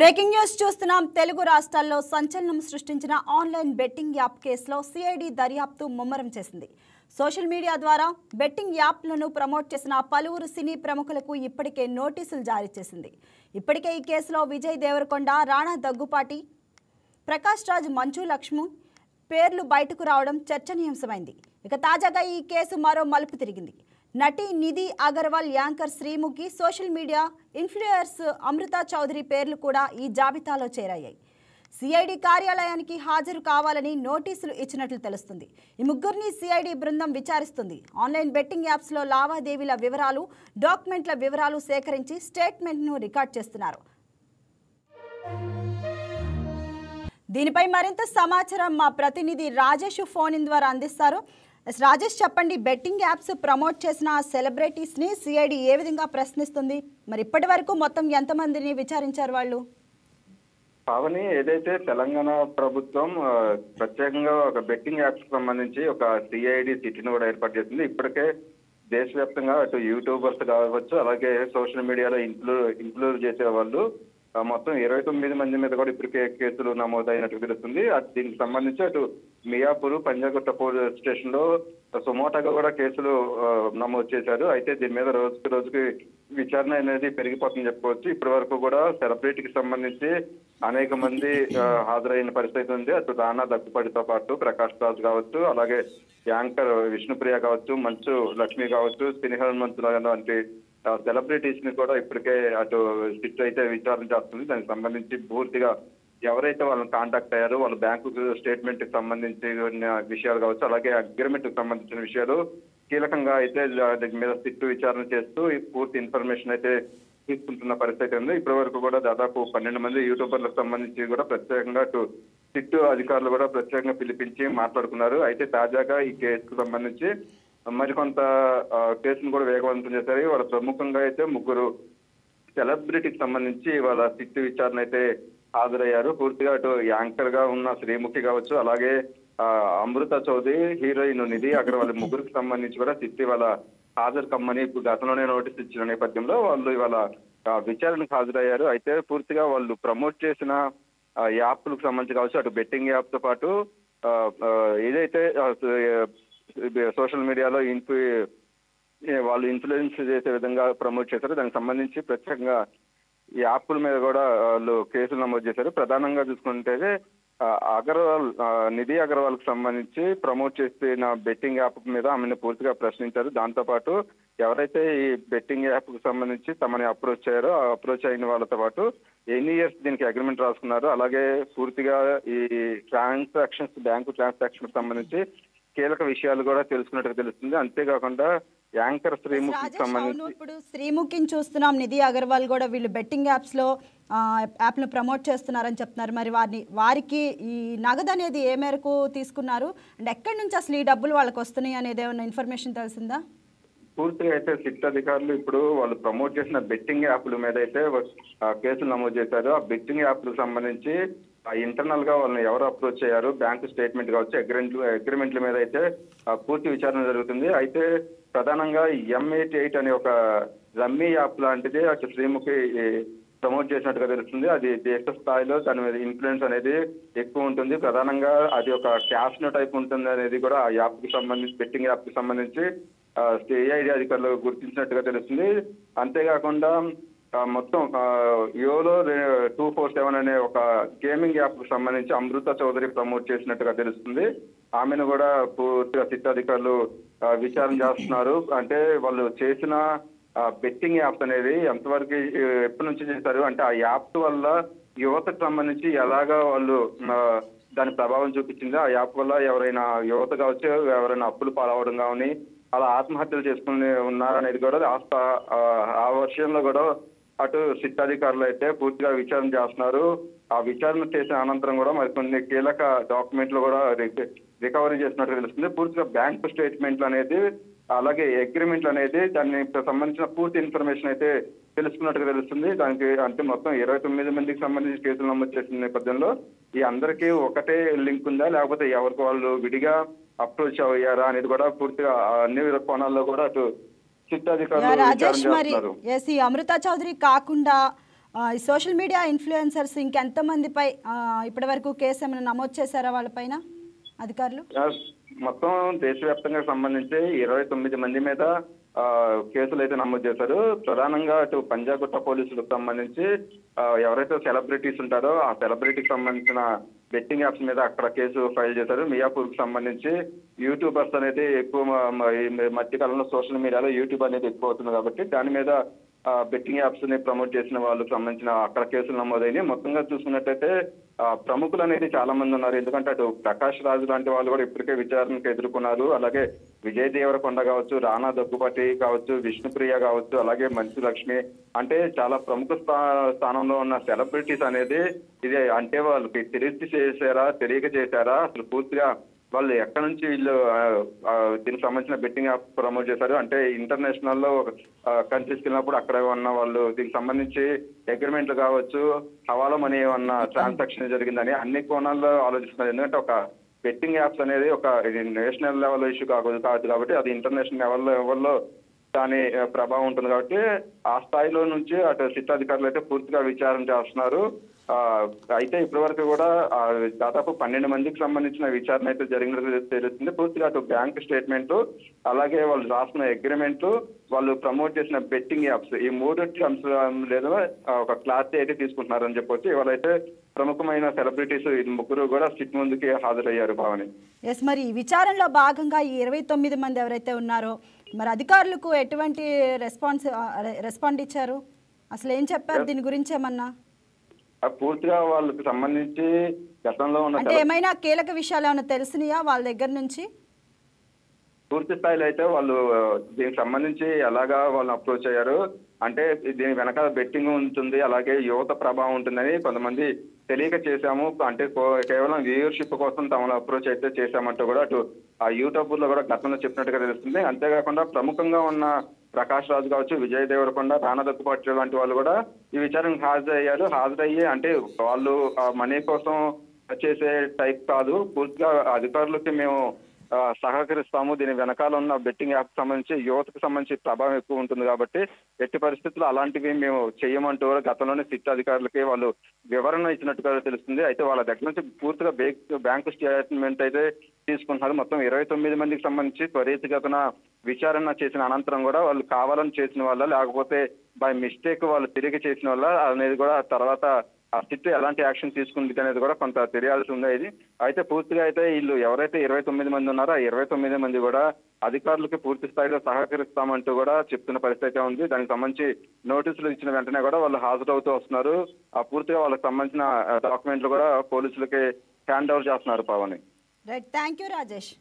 Breaking news చూస్తున్నాం. తెలుగు రాష్ట్రాల్లో సంచలనం సృష్టించిన ఆన్లైన్ బెట్టింగ్ యాప్ కేసులో సిఐడి దర్యాప్తు ముమ్మరం చేసింది. సోషల్ మీడియా ద్వారా బెట్టింగ్ యాప్లను ప్రమోట్ చేసిన పలువురు సినీ ప్రముఖులకు ఇప్పటికే నోటీసులు జారీ చేసింది. ఇప్పటికే ఈ కేసులో విజయ్ దేవరకొండ, రాణా దగ్గుపాటి, ప్రకాష్ రాజ్, మంచు లక్ష్మి పేర్లు బయటకు రావడం చర్చనీయాంశమైంది. ఇక తాజాగా ఈ కేసు మరో మలుపు తిరిగింది. నటి Nidhi Agarwal, anchor Sreemukhi, social media influencer Amrutha Chowdary పేర్లు కూడా ఈ జాబితాలో చేరాయి. సిఐడి కార్యాలయానికి హాజరు కావాలని నోటీసులు ఇచ్చినట్లు తెలుస్తుంది. ఈ ముగ్గురిని సిఐడి బృందం విచారిస్తుంది. ఆన్లైన్ బెట్టింగ్ యాప్స్లో లావాదేవీల వివరాలు, డాక్యుమెంట్ల వివరాలు సేకరించి స్టేట్మెంట్ను రికార్డ్ చేస్తున్నారు. దీనిపై మరింత సమాచారం మా ప్రతినిధి రాజేష్ ఫోన్ ఇన్ ద్వారా అందిస్తారు. రాజేష్, చెప్పండి, బెట్టింగ్ యాప్స్ ప్రమోట్ చేసిన సెలబ్రిటీస్ని సిఐడి ఏ విధంగా ప్రశ్నిస్తుంది? మరి ఇప్పటి వరకు మొత్తం ఎంతమందిని విచారించారు వాళ్ళు? పావని, ఏదైతే తెలంగాణ ప్రభుత్వం ప్రత్యేకంగా ఒక బెట్టింగ్ యాప్స్ కి సంబంధించి ఒక సిఐడి సిటీని కూడా ఏర్పాటు చేసింది. ఇప్పటికే దేశవ్యాప్తంగా అటు యూట్యూబర్స్ కావచ్చు, అలాగే సోషల్ మీడియాలో ఇన్ఫ్లూయెన్స్ చేసే వాళ్ళు మొత్తం 29 మంది మీద కూడా ఇప్పటికే కేసులు నమోదైనట్టు తెలుస్తుంది. దీనికి సంబంధించి అటు మియాపూర్, పంజాగుట్ట పోలీస్ స్టేషన్ లో సుమోటాగా కూడా కేసులు నమోదు చేశారు. అయితే దీని మీద రోజుకి విచారణ అనేది పెరిగిపోతుందని చెప్పుకోవచ్చు. ఇప్పటి వరకు కూడా సెలబ్రిటీకి సంబంధించి అనేక మంది హాజరైన పరిస్థితి ఉంది. అటు రానా దగ్గుపాటితో పాటు ప్రకాష్ రాజ్ కావచ్చు, అలాగే యాంకర్ విష్ణుప్రియ కావచ్చు, మంచు లక్ష్మి కావచ్చు, సినీ హనుమంతు లాంటి సెలబ్రిటీస్ ని కూడా ఇప్పటికే అటు సిట్ అయితే విచారణ చేస్తుంది. దానికి సంబంధించి పూర్తిగా ఎవరైతే వాళ్ళని కాంటాక్ట్ అయ్యారో వాళ్ళ బ్యాంకు స్టేట్మెంట్ కి సంబంధించిన విషయాలు కావచ్చు, అలాగే అగ్రిమెంట్ కి సంబంధించిన విషయాలు కీలకంగా అయితే దాని మీద సిట్ విచారణ చేస్తూ పూర్తి ఇన్ఫర్మేషన్ అయితే తీసుకుంటున్న పరిస్థితి ఉంది. ఇప్పటి వరకు కూడా దాదాపు 12 మంది యూట్యూబర్లకు సంబంధించి కూడా ప్రత్యేకంగా అటు సిట్ అధికారులు కూడా ప్రత్యేకంగా పిలిపించి మాట్లాడుకున్నారు. అయితే తాజాగా ఈ కేసుకు సంబంధించి మరికొంత కేసును కూడా వేగవంతం చేశారు. వాళ్ళ ప్రముఖంగా అయితే ముగ్గురు సెలబ్రిటీకి సంబంధించి వాళ్ళ సిట్ విచారణ అయితే హాజరయ్యారు. పూర్తిగా అటు యాంకర్ గా ఉన్న శ్రీముఖి కావచ్చు, అలాగే అమృత చౌదరి, హీరోయిన్ నిధి అగర్వాల్ ముగ్గురికి సంబంధించి కూడా సిట్ వాళ్ళ హాజరు కమ్మని గతంలోనే నోటీస్ ఇచ్చిన నేపథ్యంలో వాళ్ళు ఇవాళ విచారణకు హాజరయ్యారు. అయితే పూర్తిగా వాళ్ళు ప్రమోట్ చేసిన యాప్లకు సంబంధించి కావచ్చు, అటు బెట్టింగ్ యాప్ తో పాటు ఏదైతే సోషల్ మీడియాలో వాళ్ళు ఇన్ఫ్లుయెన్స్ చేసే విధంగా ప్రమోట్ చేశారు, దానికి సంబంధించి ప్రత్యేకంగా ఈ యాప్ల మీద కూడా వాళ్ళు కేసులు నమోదు చేశారు. ప్రధానంగా చూసుకుంటే అగర్వాల్, నిధి అగర్వాల్ కు సంబంధించి ప్రమోట్ చేసిన బెట్టింగ్ యాప్ మీద ఆమెను పూర్తిగా ప్రశ్నించారు. దాంతో పాటు ఎవరైతే ఈ బెట్టింగ్ యాప్ కు సంబంధించి తమని అప్రోచ్ అయ్యారో ఆ అప్రోచ్ అయిన వాళ్ళతో పాటు ఎన్ని ఇయర్స్ దీనికి అగ్రిమెంట్ రాసుకున్నారు, అలాగే పూర్తిగా ఈ బ్యాంకు ట్రాన్సాక్షన్ సంబంధించి కీలక విషయాలు కూడా తెలుసుకున్నట్టుగా తెలుస్తుంది. అంతేకాకుండా యాంకర్ శ్రీముఖికి సంబంధించి ఇప్పుడు శ్రీముఖిని చూస్తున్నాం, నిధి అగర్వాల్ కూడా వీళ్ళు బెట్టింగ్ యాప్స్ లో యాప్ను ప్రమోట్ చేస్తున్నారని చెప్తున్నారు. మరి వారికి ఈ నగదు అనేది ఏ మేరకు తీసుకున్నారు అండ్ ఎక్కడి నుంచి అసలు ఈ డబ్బులు వాళ్ళకి వస్తున్నాయి అనేది ఏమైనా ఇన్ఫర్మేషన్ తెలిసిందా? పూర్తిగా అయితే సిట్ అధికారులు ఇప్పుడు వాళ్ళు ప్రమోట్ చేసిన బెట్టింగ్ యాప్ల మీద అయితే కేసులు నమోదు చేశారు. ఆ బెట్టింగ్ యాప్లకు సంబంధించి ఇంటర్నల్ గా వాళ్ళని ఎవరు అప్రోచ్ అయ్యారు, బ్యాంకు స్టేట్మెంట్ కావచ్చు, అగ్రిమెంట్ల మీద అయితే పూర్తి విచారణ జరుగుతుంది. అయితే ప్రధానంగా M88 అనే ఒక రమ్మీ యాప్ లాంటిది అటు శ్రీముఖి ప్రమోట్ చేసినట్టుగా తెలుస్తుంది. అది దేశ స్థాయిలో దాని మీద ఇన్ఫ్లుయెన్స్ అనేది ఎక్కువ ఉంటుంది. ప్రధానంగా అది ఒక క్యాసినో టైప్ ఉంటుంది అనేది కూడా ఆ యాప్ కి సంబంధించి, బెట్టింగ్ యాప్ కి సంబంధించి సిఐడి అధికారులు గుర్తించినట్టుగా తెలుస్తుంది. అంతేకాకుండా మొత్తం యోలో 247 అనే ఒక గేమింగ్ యాప్ కు సంబంధించి అమృత చౌదరి ప్రమోట్ చేసినట్టుగా తెలుస్తుంది. ఆమెను కూడా పూర్తిగా సిట్ అధికారులు విచారణ చేస్తున్నారు. అంటే వాళ్ళు చేసిన బెట్టింగ్ యాప్స్ అనేది ఎంతవరకు ఎప్పటి నుంచి చేశారు, అంటే ఆ యాప్స్ వల్ల యువతకు సంబంధించి ఎలాగా వాళ్ళు దాని ప్రభావం చూపించింది, ఆ యాప్ వల్ల ఎవరైనా యువత కావచ్చు, ఎవరైనా అప్పులు పాలవడం కానీ అలా ఆత్మహత్యలు చేసుకుని ఉన్నారనేది కూడా ఆ వర్షంలో కూడా అటు సిట్ అధికారులు అయితే పూర్తిగా విచారణ చేస్తున్నారు. ఆ విచారణ చేసిన అనంతరం కూడా మరికొన్ని కీలక డాక్యుమెంట్లు కూడా రికవరీ చేసినట్టు తెలుస్తుంది. పూర్తిగా బ్యాంకు స్టేట్మెంట్లు అనేది, అలాగే అగ్రిమెంట్లు అనేది దానికి సంబంధించిన పూర్తి ఇన్ఫర్మేషన్ అయితే తెలుసుకున్నట్టుగా తెలుస్తుంది. దానికి అంటే మొత్తం 29 మందికి సంబంధించి కేసులు నమోదు చేసిన నేపథ్యంలో ఈ అందరికీ ఒకటే లింక్ ఉందా, లేకపోతే ఎవరికి వాళ్ళు విడిగా అప్రోచ్ అయ్యారా అనేది కూడా పూర్తిగా అన్ని కోణాల్లో కూడా అటు రాజేష్, మరి అమృత చౌదరి కాకుండా ఈ సోషల్ మీడియా ఇన్ఫ్లుయెన్సర్స్ ఇంకెంతమందిపై ఇప్పటివరకు కేసు ఏమైనా నమోదు చేశారా వాళ్ళపైన అధికారులు? మొత్తం దేశవ్యాప్తంగా సంబంధించి 29 మంది మీద కేసులు అయితే నమోదు చేశారు. ప్రధానంగా అటు పంజాగుట్ట పోలీసులకు సంబంధించి ఎవరైతే సెలబ్రిటీస్ ఉంటారో ఆ సెలబ్రిటీకి సంబంధించిన బెట్టింగ్ యాప్స్ మీద అక్కడ కేసు ఫైల్ చేశారు. మియాపూర్కి సంబంధించి యూట్యూబర్స్ అనేది ఎక్కువ ఈ మధ్యకాలంలో సోషల్ మీడియాలో యూట్యూబ్ అనేది ఎక్కువ అవుతుంది కాబట్టి దాని మీద బెట్టింగ్ యాప్స్ ని ప్రమోట్ చేసిన వాళ్ళకి సంబంధించిన అక్కడ కేసులు నమోదైనాయి. మొత్తంగా చూసుకున్నట్టయితే ప్రముఖులు అనేది చాలా మంది ఉన్నారు. ఎందుకంటే అటు ప్రకాష్ రాజు లాంటి వాళ్ళు కూడా ఇప్పటికే విచారణకు ఎదుర్కొన్నారు. అలాగే విజయ్ దేవరకొండ కావచ్చు, రానా దగ్గుబాటి కావచ్చు, విష్ణుప్రియ కావచ్చు, అలాగే మంచు లక్ష్మి అంటే చాలా ప్రముఖ స్థానంలో ఉన్న సెలబ్రిటీస్ అనేది ఇది అంటే వాళ్ళకి తెలిసి చేశారా తెలియక చేశారా అసలు పూర్తిగా వాళ్ళు ఎక్కడి నుంచి వీళ్ళు దీనికి సంబంధించిన బెట్టింగ్ యాప్ ప్రమోట్ చేశారు అంటే ఇంటర్నేషనల్ లో కంట్రీస్కి వెళ్ళినప్పుడు అక్కడ ఉన్న వాళ్ళు దీనికి సంబంధించి అగ్రిమెంట్లు కావచ్చు, హవాలా మనీ ఏమన్నా ట్రాన్సాక్షన్ జరిగిందని అన్ని కోణాల్లో ఆలోచిస్తున్నారు. ఎందుకంటే ఒక బెట్టింగ్ యాప్స్ అనేది ఒక నేషనల్ లెవెల్ ఇష్యూ కాదు కాబట్టి అది ఇంటర్నేషనల్ లెవెల్లో దాని ప్రభావం ఉంటుంది కాబట్టి ఆ స్థాయిలో నుంచి అటు సిట్ అధికారులు అయితే పూర్తిగా విచారణ చేస్తున్నారు. అయితే ఇప్పటి వరకు కూడా దాదాపు 12 మందికి సంబంధించిన విచారణ అయితే జరిగినట్టు తెలుస్తుంది. పూర్తిగా అటు బ్యాంక్ స్టేట్మెంట్ అలాగే వాళ్ళు రాసిన అగ్రిమెంట్ వాళ్ళు ప్రమోట్ చేసిన బెట్టింగ్ యాప్స్ ఈ మూడింటి లేదా ఒక క్లారిటీ అయితే తీసుకుంటున్నారని చెప్పొచ్చు. ఇవాళైతే ప్రముఖమైన సెలబ్రిటీస్ ముగ్గురు కూడా సిట్ ముందుకి హాజరయ్యారు భావని. ఎస్, మరి ఈ విచారణలో భాగంగా ఈ 29 మంది ఎవరైతే ఉన్నారో మరి అధికారులకు ఎటువంటి రెస్పాండ్ ఇచ్చారు? అసలు ఏం చెప్పారు దీని గురించి ఏమన్నా? పూర్తిగా వాళ్ళకి సంబంధించి గతంలో ఉన్న అంటే ఏమైనా కీలక విషయాలు ఏమైనా తెలిసినాయా వాళ్ళ దగ్గర నుంచి? పూర్తి స్థాయిలో అయితే వాళ్ళు దీనికి సంబంధించి ఎలాగా వాళ్ళు అప్రోచ్ అయ్యారు అంటే దీని వెనకాల బెట్టింగ్ ఉంటుంది, అలాగే యువత ప్రభావం ఉంటుందని కొంతమంది తెలియక చేశాము అంటే కేవలం వ్యూయర్షిప్ కోసం తమను అప్రోచ్ అయితే చేశామంటూ కూడా అటు ఆ యూట్యూబ్ లో కూడా గతంలో చెప్పినట్టుగా తెలుస్తుంది. అంతేకాకుండా ప్రముఖంగా ఉన్న ప్రకాష్ రాజు కావచ్చు, విజయ్ దేవరకొండ, రానా దగ్గుబాటి లాంటి వాళ్ళు కూడా ఈ విచారణకు హాజరయ్యి అంటే వాళ్ళు మనీ కోసం చేసే టైప్ కాదు, పూర్తిగా అధికారులకి మేము సహకరిస్తాము, దీని వెనకాల ఉన్న బెట్టింగ్ యాప్ సంబంధించి యువతకు సంబంధించి ప్రభావం ఎక్కువ ఉంటుంది కాబట్టి ఎట్టి పరిస్థితుల్లో అలాంటివి మేము చేయమంటూ గతంలోనే సిట్ అధికారులకి వాళ్ళు వివరణ ఇచ్చినట్టుగా తెలుస్తుంది. అయితే వాళ్ళ దగ్గర నుంచి పూర్తిగా బ్యాంకు స్టేట్మెంట్ అయితే తీసుకుంటున్నారు. మొత్తం 29 మందికి సంబంధించి త్వరితగతిన విచారణ చేసిన అనంతరం కూడా వాళ్ళు కావాలని చేసిన వాళ్ళ లేకపోతే బై మిస్టేక్ వాళ్ళు తిరిగి చేసిన వాళ్ళ అనేది కూడా తర్వాత ఆ సిట్ ఎలాంటి యాక్షన్ తీసుకుంది అనేది కూడా కొంత తెలియాల్సి ఉంది. ఇది అయితే పూర్తిగా అయితే వీళ్ళు ఎవరైతే 29 మంది ఉన్నారో ఆ 29 మంది కూడా అధికారులకి పూర్తి స్థాయిలో సహకరిస్తామంటూ కూడా చెప్తున్న పరిస్థితి అయితే ఉంది. దానికి సంబంధించి నోటీసులు ఇచ్చిన వెంటనే కూడా వాళ్ళు హాజరవుతూ వస్తున్నారు. ఆ పూర్తిగా వాళ్ళకి సంబంధించిన డాక్యుమెంట్లు కూడా పోలీసులకి హ్యాండ్ ఓవర్ చేస్తున్నారు. Pawan right, thank you Rajesh.